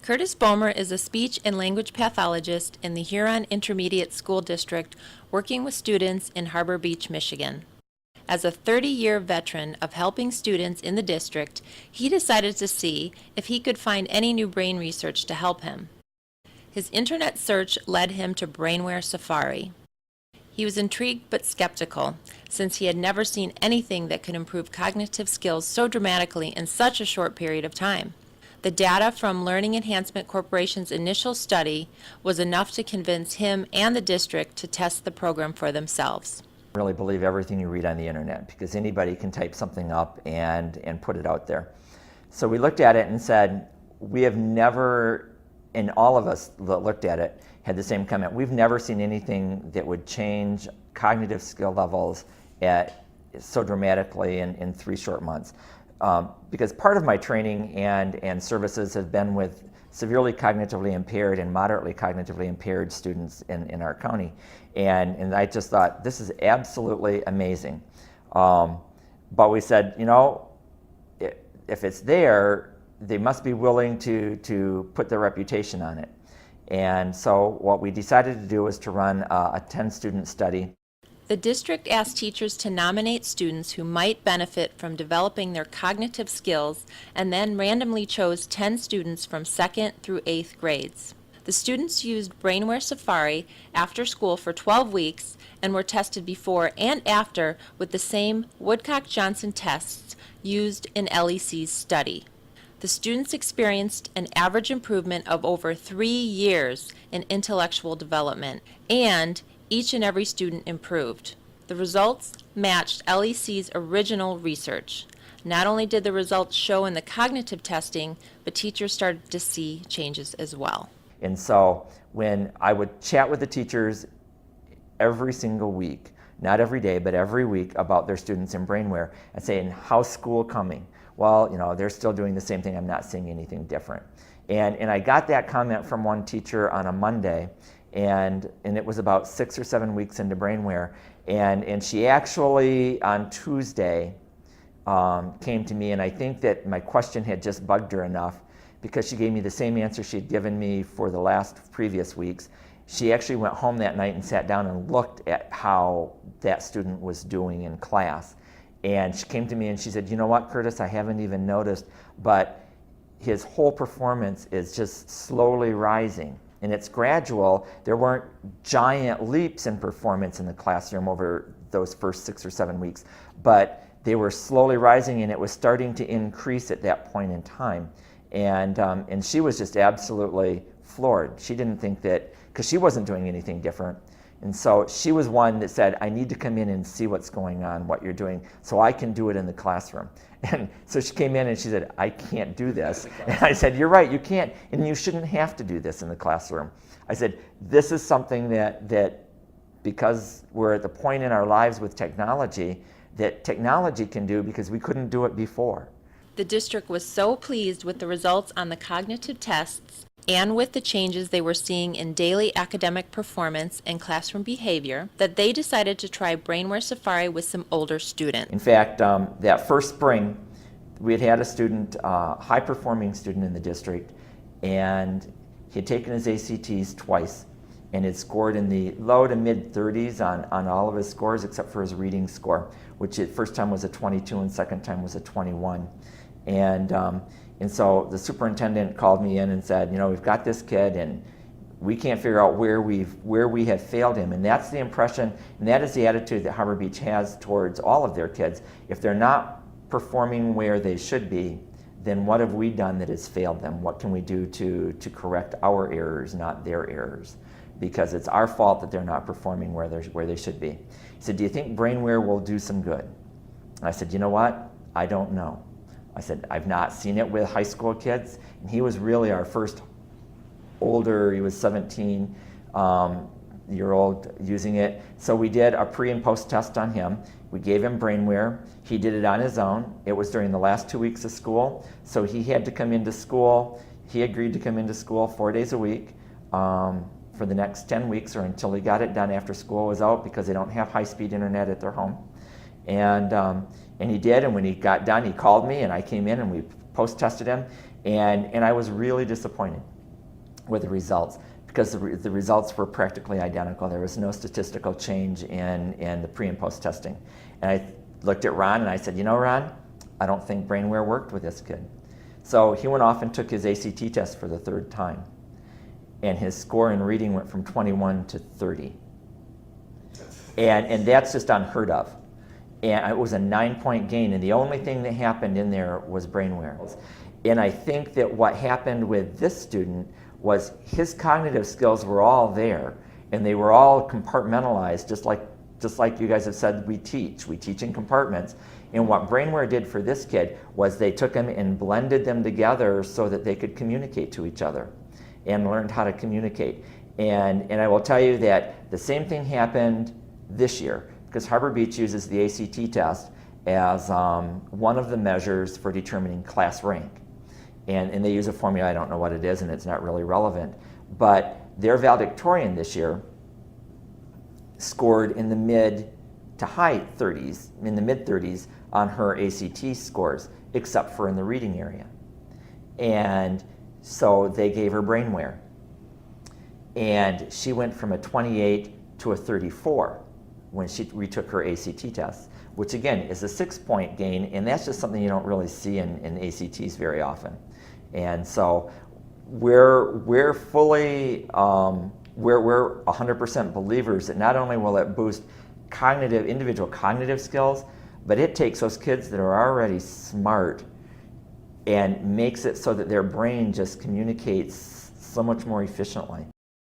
Curtis Bomer is a speech and language pathologist in the Huron Intermediate School District working with students in Harbor Beach, Michigan. As a 30-year veteran of helping students in the district, he decided to see if he could find any new brain research to help him. His internet search led him to BrainWare SAFARI. He was intrigued but skeptical, since he had never seen anything that could improve cognitive skills so dramatically in such a short period of time. The data from Learning Enhancement Corporation's initial study was enough to convince him and the district to test the program for themselves. Really believe everything you read on the internet, because anybody can type something up and put it out there. So we looked at it and said, we have never, and all of us that looked at it had the same comment, we've never seen anything that would change cognitive skill levels so dramatically in 3 short months. Because part of my training and services have been with severely cognitively impaired and moderately cognitively impaired students in our county. And I just thought, this is absolutely amazing. But we said, you know, if it's there, they must be willing to put their reputation on it. And so what we decided to do was to run a 10-student study. The district asked teachers to nominate students who might benefit from developing their cognitive skills and then randomly chose 10 students from 2nd through 8th grades. The students used BrainWare SAFARI after school for 12 weeks and were tested before and after with the same Woodcock-Johnson tests used in LEC's study. The students experienced an average improvement of over 3 years in intellectual development, and each and every student improved. The results matched LEC's original research. Not only did the results show in the cognitive testing, but teachers started to see changes as well. And so when I would chat with the teachers every single week, not every day, but every week, about their students in BrainWare and saying, how's school coming? Well, you know, they're still doing the same thing. I'm not seeing anything different. And I got that comment from one teacher on a Monday, and it was about 6 or 7 weeks into BrainWare. And she actually, on Tuesday, came to me, and I think that my question had just bugged her enough, because she gave me the same answer she'd given me for the last previous weeks. She actually went home that night and sat down and looked at how that student was doing in class. And she came to me and she said, you know what, Curtis, I haven't even noticed, but his whole performance is just slowly rising. And it's gradual. There weren't giant leaps in performance in the classroom over those first 6 or 7 weeks, but they were slowly rising, and it was starting to increase at that point in time. And she was just absolutely floored. She didn't think that, because she wasn't doing anything different. And so she was one that said, I need to come in and see what's going on, what you're doing, so I can do it in the classroom. And so she came in and she said, I can't do this. And I said, you're right, you can't, and you shouldn't have to do this in the classroom. I said, this is something that because we're at the point in our lives with technology, that technology can do because we couldn't do it before. The district was so pleased with the results on the cognitive tests and with the changes they were seeing in daily academic performance and classroom behavior that they decided to try BrainWare SAFARI with some older students. In fact, that first spring, we had had a student, high-performing student in the district, and he had taken his ACTs twice and had scored in the low to mid-30s on all of his scores except for his reading score, which at first time was a 22 and second time was a 21. And so the superintendent called me in and said, you know, we've got this kid and we can't figure out where we have failed him. And that's the impression, and that is the attitude that Harbor Beach has towards all of their kids. If they're not performing where they should be, then what have we done that has failed them? What can we do to correct our errors, not their errors? Because it's our fault that they're not performing where they should be. He said, do you think BrainWare will do some good? And I said, you know what? I don't know. I said, I've not seen it with high school kids. And he was really our first older, he was 17-year-old using it. So we did a pre and post test on him. We gave him BrainWare. He did it on his own. It was during the last 2 weeks of school. So he had to come into school. He agreed to come into school 4 days a week for the next 10 weeks or until he got it done after school was out, because they don't have high-speed internet at their home. And he did, and when he got done, he called me, and I came in and we post-tested him, and I was really disappointed. with the results, because the results were practically identical. There was no statistical change in the pre and post testing. And I looked at Ron and I said, you know, Ron, I don't think BrainWare worked with this kid. So he went off and took his ACT test for the third time. And his score in reading went from 21 to 30. And that's just unheard of. And it was a 9-point gain, and the only thing that happened in there was BrainWare. And I think that what happened with this student was his cognitive skills were all there, and they were all compartmentalized, just like you guys have said we teach. We teach in compartments. And what BrainWare did for this kid was they took them and blended them together so that they could communicate to each other and learned how to communicate. And I will tell you that the same thing happened this year, because Harbor Beach uses the ACT test as one of the measures for determining class rank. And they use a formula, I don't know what it is, and it's not really relevant. But their valedictorian this year scored in the mid to high 30s, in the mid 30s on her ACT scores, except for in the reading area. And so they gave her BrainWare. And she went from a 28 to a 34 when she retook her ACT test, which again is a 6-point gain, and that's just something you don't really see in ACTs very often. And so we're fully, we're 100% believers that not only will it boost individual cognitive skills, but it takes those kids that are already smart and makes it so that their brain just communicates so much more efficiently.